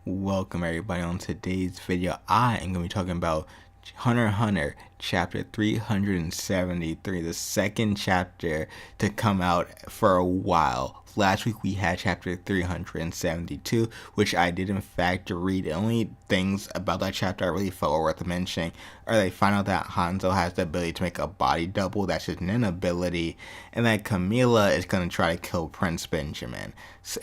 Welcome everybody. On today's video, I am going to be talking about Hunter x Hunter chapter 373, the second chapter to come out for a while. Last week we had chapter 372, which I did in fact read. The only things about that chapter I really felt were worth mentioning are they find out that Hanzo has the ability to make a body double, that's his nin ability, and that Camilla is going to try to kill Prince Benjamin.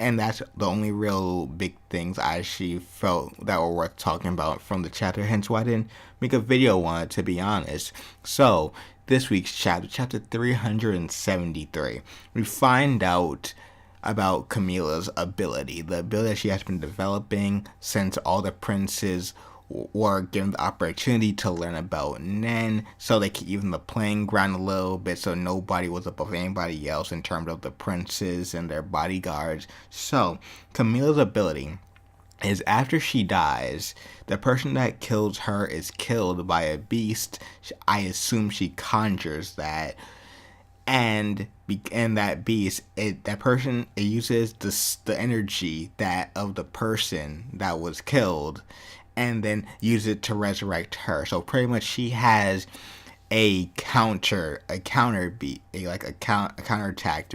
And that's the only real big things I actually felt that were worth talking about from the chapter, hence why I didn't make a video on it, to be honest. So, this week's chapter 373, we find out about Camilla's ability, the ability that she has been developing since all the princes were given the opportunity to learn about Nen, so they could even the playing ground a little bit, so nobody was above anybody else in terms of the princes and their bodyguards. So, Camilla's ability is after she dies, the person that kills her is killed by a beast. I assume she conjures that. And that beast, that person, it uses the energy that of the person that was killed, and then use it to resurrect her. So pretty much, she has a counterattack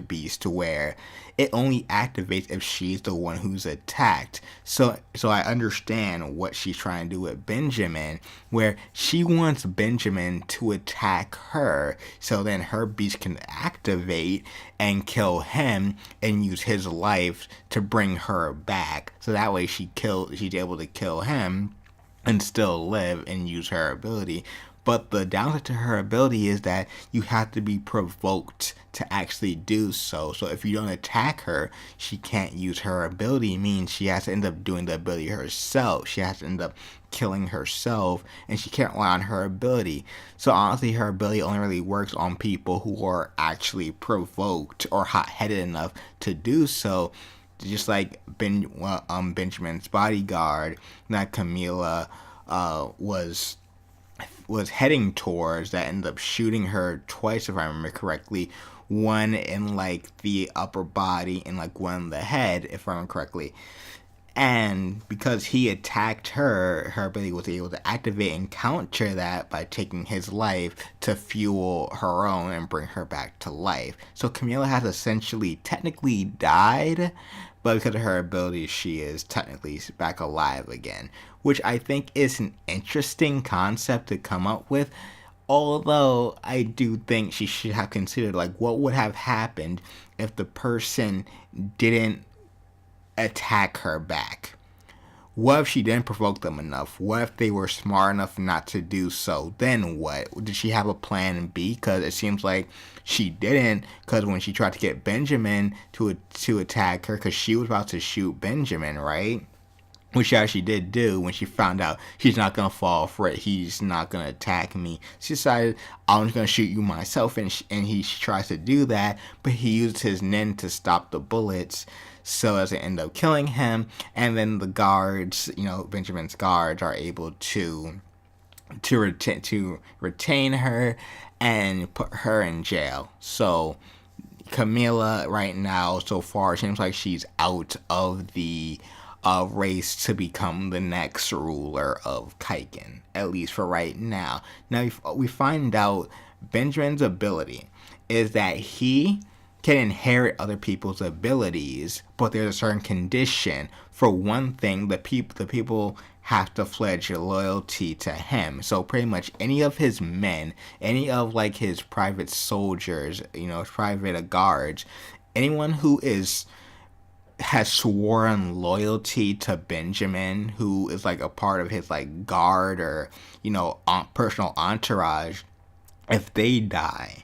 beast, to where it only activates if she's the one who's attacked. So I understand what she's trying to do with Benjamin, where she wants Benjamin to attack her, so then her beast can activate and kill him and use his life to bring her back. So that way she's able to kill him and still live and use her ability. But the downside to her ability is that you have to be provoked to actually do so. So if you don't attack her, she can't use her ability. It means she has to end up doing the ability herself. She has to end up killing herself, and she can't rely on her ability. So honestly, her ability only really works on people who are actually provoked or hot-headed enough to do so. Just like Benjamin's bodyguard that Camilla was heading towards, that ended up shooting her twice, if I remember correctly. One in like the upper body and like one in the head, if I remember correctly. And because he attacked her, her ability was able to activate and counter that by taking his life to fuel her own and bring her back to life. So Camilla has essentially technically died, but because of her ability, she is technically back alive again, which I think is an interesting concept to come up with. Although I do think she should have considered, like, what would have happened if the person didn't attack her back? What if she didn't provoke them enough? What if they were smart enough not to do so? Then what? Did she have a plan B? Because it seems like she didn't, because when she tried to get Benjamin to attack her, because she was about to shoot Benjamin, right? Which she actually did do when she found out he's not going to fall for it. He's not going to attack me. She decided, I'm just going to shoot you myself. And she tries to do that, but he used his nin to stop the bullets. So as they end up killing him, and then the guards, Benjamin's guards, are able to retain her and put her in jail. So Camilla right now, so far, seems like she's out of the race to become the next ruler of Kaiken, at least for right now. Now we find out Benjamin's ability is that he can inherit other people's abilities, but there's a certain condition. For one thing, the people have to pledge loyalty to him. So pretty much any of his men, any of like his private soldiers, private guards, anyone who has sworn loyalty to Benjamin, who is like a part of his like guard or personal entourage, if they die,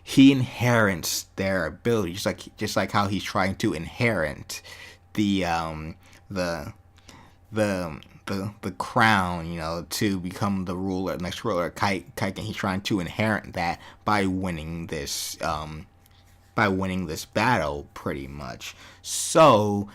he inherits their ability, just like how he's trying to inherit the crown, to become the next ruler of Kaiken. He's trying to inherit that by winning this battle, pretty much. So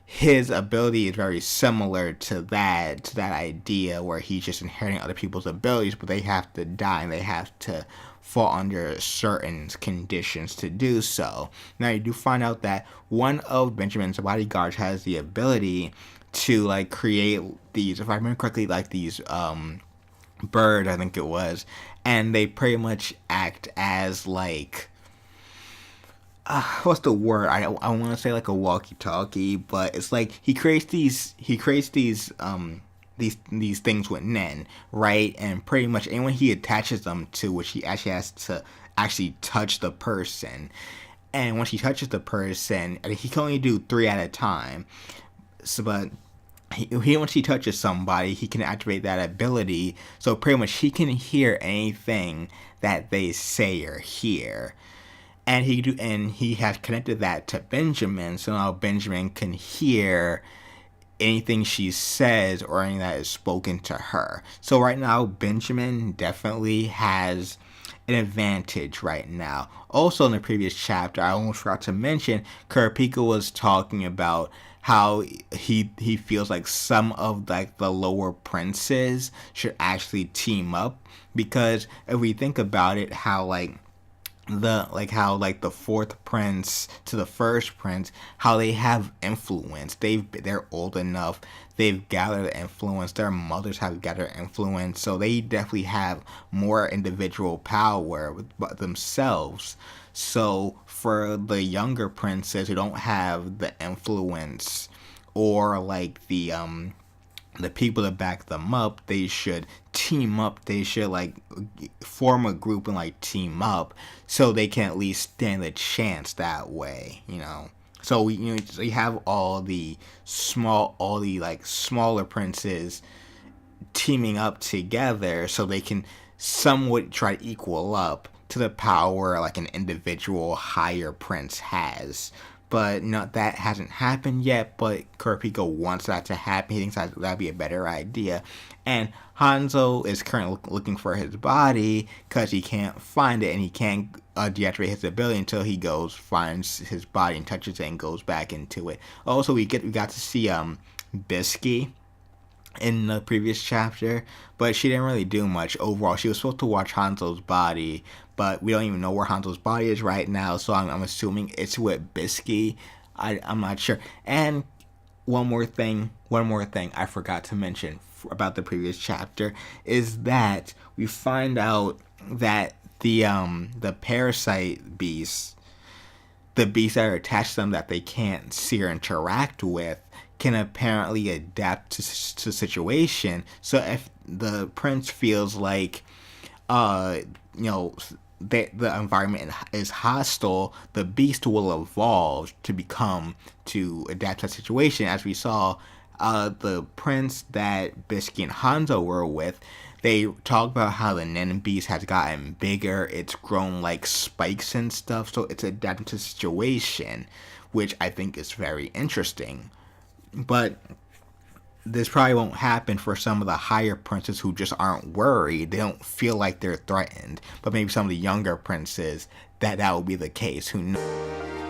his ability is very similar to that idea, where he's just inheriting other people's abilities, but they have to die and they have to fall under certain conditions to do so. Now you do find out that one of Benjamin's bodyguards has the ability to like create these, if I remember correctly, like these birds, I think it was, and they pretty much act as like what's the word? I want to say like a walkie-talkie, but it's like he creates these these things with Nen, right? And pretty much anyone he attaches them to, which he actually has to actually touch the person. And once he touches the person, he can only do 3 at a time. So, but once he touches somebody, he can activate that ability. So pretty much he can hear anything that they say or hear. And he has connected that to Benjamin, so now Benjamin can hear anything she says or anything that is spoken to her. So right now, Benjamin definitely has an advantage right now. Also, in the previous chapter, I almost forgot to mention, Kurapika was talking about how he feels like some of like the lower princes should actually team up, because if we think about it, how the fourth prince to the first prince, how they have influence. They're old enough. They've gathered influence. Their mothers have gathered influence. So they definitely have more individual power themselves. So for the younger princes who don't have the influence or like the people to back them up, they should team up. They should like form a group and like team up so they can at least stand a chance that way, you know. So so you have all the smaller princes teaming up together so they can somewhat try to equal up to the power like an individual higher prince has. But that hasn't happened yet, but Kurapika wants that to happen. He thinks that'd be a better idea. And Hanzo is currently looking for his body because he can't find it, and he can't deactivate his ability until he finds his body and touches it and goes back into it. Also, we got to see Bisky in the previous chapter, but she didn't really do much overall. She was supposed to watch Hanzo's body, but we don't even know where Hanzo's body is right now, so I'm assuming it's with Bisky. I'm not sure. And one more thing I forgot to mention about the previous chapter is that we find out that the parasite beasts, the beasts that are attached to them that they can't see or interact with, can apparently adapt to situation. So if the prince feels like the environment is hostile, the beast will evolve to adapt to that situation. As we saw, the prince that Bisky and Hanzo were with, they talk about how the Nen beast has gotten bigger. It's grown like spikes and stuff, so it's adapting to the situation, which I think is very interesting. But this probably won't happen for some of the higher princes who just aren't worried. They don't feel like they're threatened. But maybe some of the younger princes, that will be the case. Who knows?